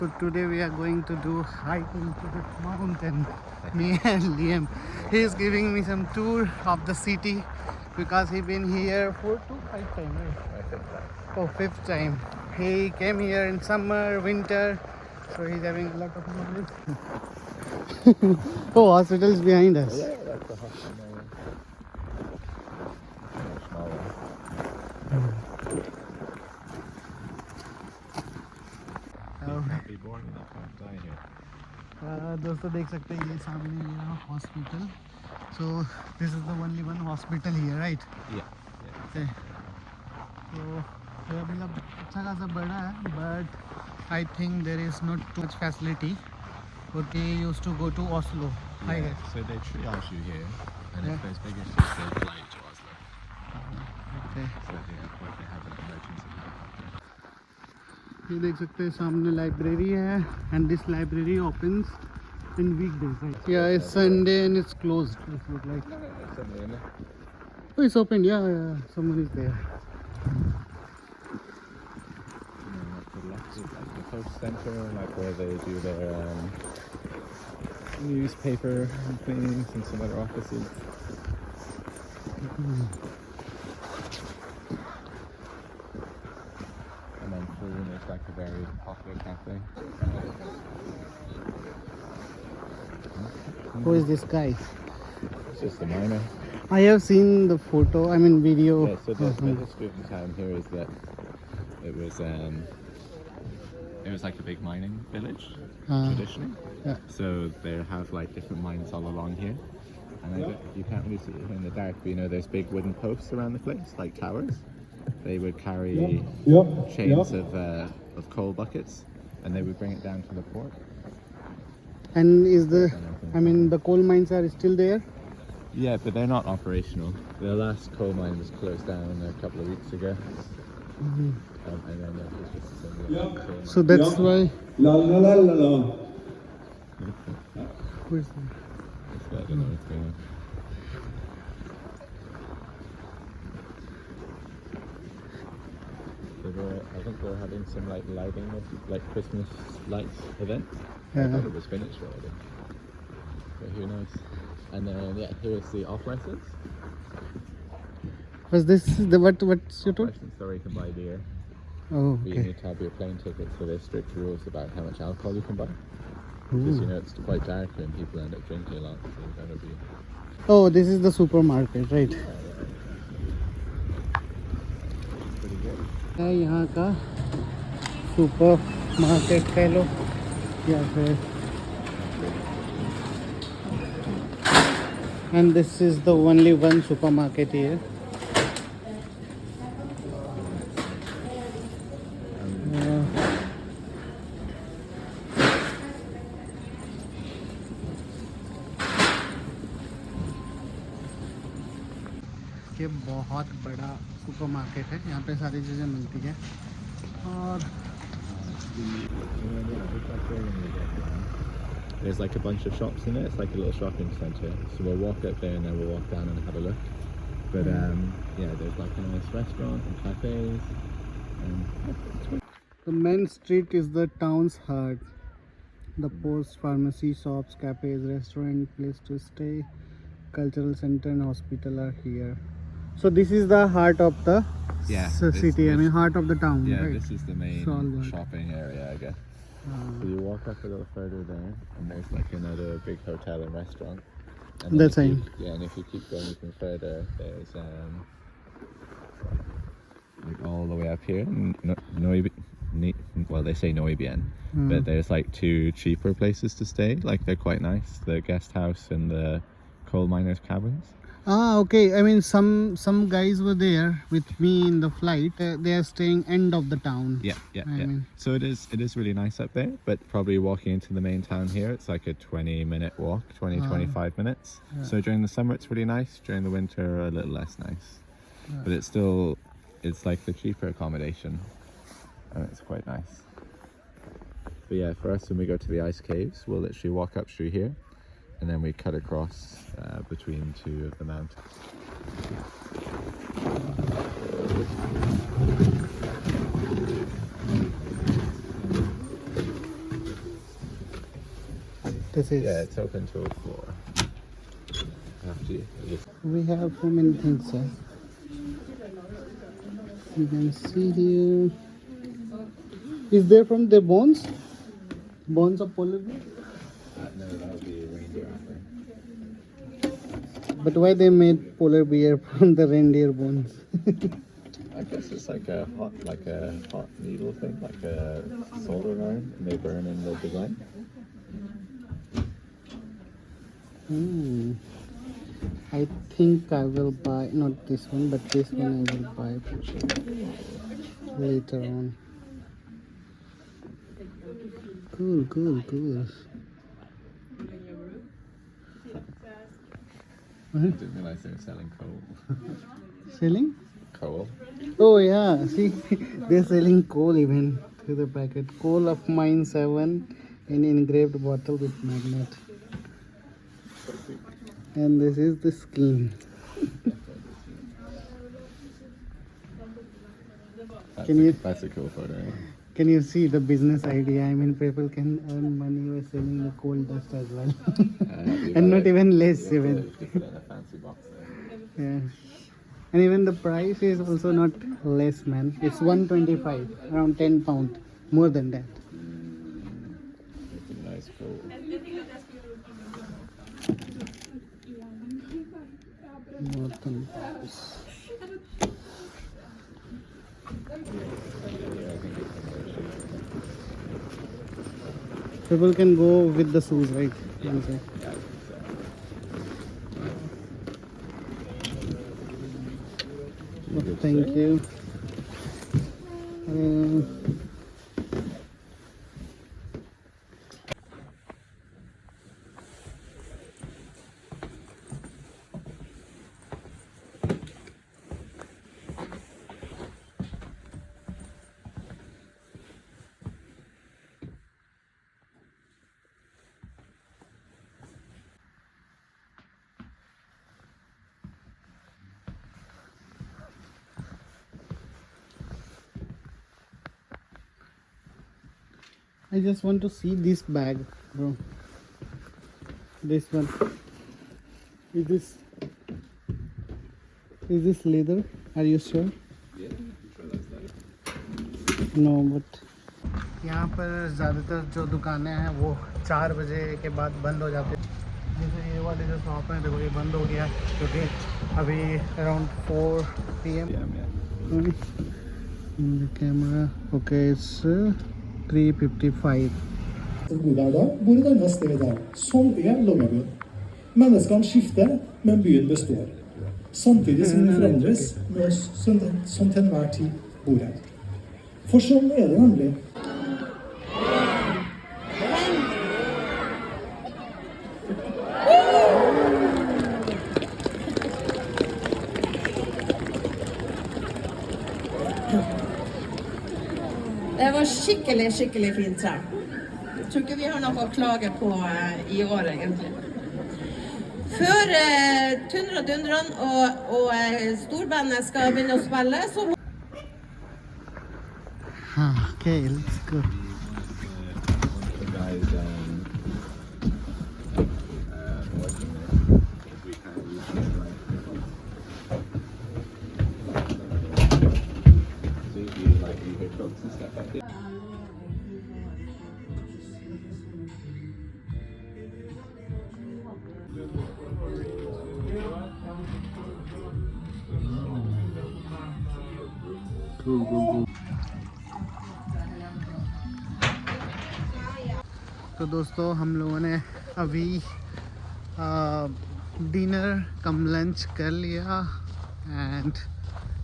So today we are going to do hiking to the mountain. Me and Liam. He is giving me some tour of the city because he been here 4 to 5 times, right? Oh, fifth time. He came here in summer, winter, so he's having a lot of knowledge. Oh, hospital is behind us. Yeah, that's the hospital. You can't be born and you can't die here. दोस्तों देख सकते हैं ये सामने ये hospital. So this is the only one hospital here, right? Yeah. Okay. So ये मतलब अच्छा खासा बड़ा है, but I think there is not too much facility. But we used to go to Oslo. I Yeah, guess. so they triage you here, and Yeah. if there's big issues, they fly you to Oslo. Okay. So they have an emergency helicopter. ये देख सकते हैं सामने library है, and this library opens in weekdays, right? Yeah, it's Sunday and it's closed. It looks like. No, there's somebody in there. Oh, it's open. Yeah, someone is there. And then up to the left is like the post center, like where they do their newspaper and things, and some other offices. And then through there's like a very popular cafe. Who is this guy? It's just a miner. I have seen the photo. I mean video. Yeah, so the history of the town here is that it was like a big mining village traditionally. Yeah. So they have like different mines all along here, and you can't really see it in the dark, but you know there's big wooden posts around the place, like towers. They would carry chains of coal buckets, and they would bring it down to the port. And is the coal mines are still there? Yeah, but they're not operational. The last coal mine was closed down a couple of weeks ago. And then there's just a single coal mine. So that's why. La la la la la. Who is that? So I don't know what's going on. So I think they're having some like lighting of like Christmas lights event. I thought it was finished already. But who knows? And then here's the off license. Was this the what's your tool? License where you can buy beer. Oh, But you okay. need to have your plane ticket, so there's strict rules about how much alcohol you can buy. Because you know it's quite dark and people end up drinking a lot, so you gotta be. Oh, this is the supermarket, right? Pretty good. है यहाँ का super market कह लो या फिर. And this is the only one supermarket here. ये बहुत बड़ा supermarket है, यहाँ पे सारी चीज़ें मिलती हैं. और There's like a bunch of shops in it. It's like a little shopping centre. So we'll walk up there and then we'll walk down and have a look. But yeah, there's like a nice restaurant and cafes. the main street is the town's heart. The post, pharmacy, shops, cafes, restaurant, place to stay, cultural center and hospital are here. So this is the heart of the city. I mean heart of the town. Yeah, right? this is the main Svalbard. shopping area, I guess. So you walk up a little further there, and there's like another big hotel and restaurant. And That's right. And if you keep going even further, there's like all the way up here, well, they say Nightlife, but there's like 2 cheaper places to stay. Like they're quite nice, the guest house and the coal miners' cabins. Okay. I mean some guys were there with me in the flight. They are staying end of the town. Yeah. mean- So it is really nice up there, but probably walking into the main town here, it's like a 20-minute walk, 25 minutes. Yeah. So during the summer it's really nice, during the winter a little less nice. Yeah. But it's like the cheaper accommodation, and it's quite nice. But yeah, for us when we go to the ice caves, we'll literally walk up through here, and then we cut across between 2 of the mountains. This is. Yeah, it's open to a floor. After you just We have so many things here. You can see here. Is there from the bones? Bones of polar bear? no, that would be a reindeer antler. But why they made polar bear from the reindeer bones? I guess it's like a hot needle thing, like a soldering iron, and they burn in the design. I think I will buy, not this one, but this one I will buy for sure later on. Cool. I didn't realize they were selling coal. Selling? Coal? Oh yeah, see, they're selling coal even through the packet. Coal of mine 7 in engraved bottle with magnet. And this is the skin. That's a cool photo. Can you see the business idea? I mean, people can earn money by selling the coal dust as well. And not even less even. Put it in a fancy box there. Yeah. And even the price is also not less, man. It's 125, around 10 pound, more than that. It's a nice coal. Northern. People can go with the shoes, right? Yeah. Thank you. I just want to see this bag, bro. This one. Is this leather? Are you sure? Yeah, I'm sure that's nice. No, but यहाँ पर ज़्यादातर जो दुकानें हैं वो 4 बजे के बाद बंद हो जाती हैं। जैसे ये वाली जो शॉप है देखो ये बंद हो गया क्योंकि अभी around 4 PM. The camera. Okay, it's 3:55. Bor der da, bor et annet sted der. Sånn er Longyearbyen. Menneskene skifter, men byen består. Samtidig som den forandres med oss som til enhver tid bor her. For sånn er det nemlig. Det var skikkelig fint tre. Jeg tror ikke vi har noe å klage på i år, egentlig. Før Tundra Dundran og storbandet skal begynne å spille, så... Okay, let's go. The guys working there. We kind of use it right. So you hear trucks and stuff like that. Cool. तो दोस्तों हम लोगों ने अभी dinner कम lunch कर लिया and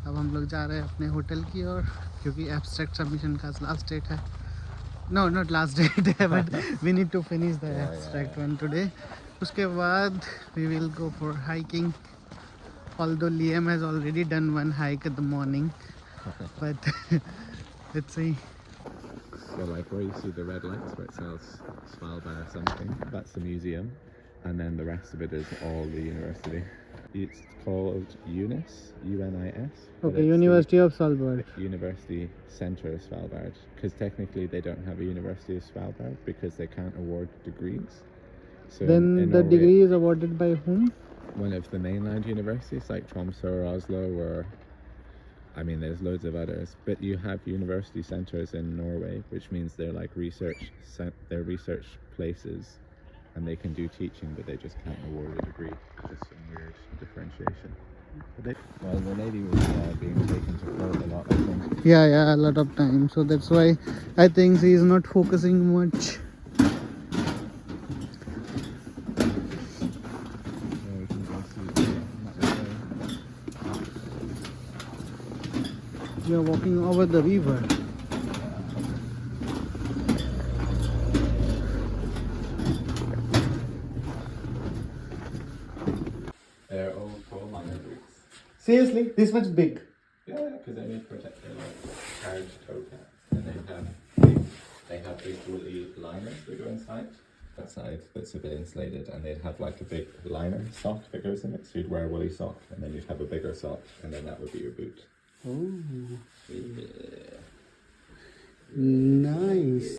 अब हम लोग जा रहे हैं अपने होटल की ओर क्योंकि एब्स्ट्रैक्ट सबमिशन का लास्ट डेट है. नो नॉट लास्ट डेट है but we need to finish the abstract one today. उसके बाद we will go for hiking. Although Liam has already done one hike in the morning, but let's see. So like where you see the red lights where it says SvalBar something, that's the museum, and then the rest of it is all the university. It's called UNIS, UNIS. Okay, University of Svalbard. University Centre of Svalbard, because technically they don't have a University of Svalbard because they can't award degrees. So Then in the Norway, degree is awarded by whom? one of the mainland universities like Tromsø or Oslo, or I mean there's loads of others, but you have university centers in Norway, which means they're like they're research places, and they can do teaching, but they just can't award a degree. Just some weird differentiation. Well, the lady was being taken to court a lot, I think. Yeah, a lot of time. So that's why I think she is not focusing much. We can go see that way. We are walking over the river. They're old coal miner boots. Seriously, this much big. Yeah, because they need protect their like hard toe caps, and they have big woolly liners that go inside. Outside that's a bit insulated, and they'd have like a big liner sock that goes in it. So you'd wear a woolly sock, and then you'd have a bigger sock, and then that would be your boot. Oh, Yeah. nice.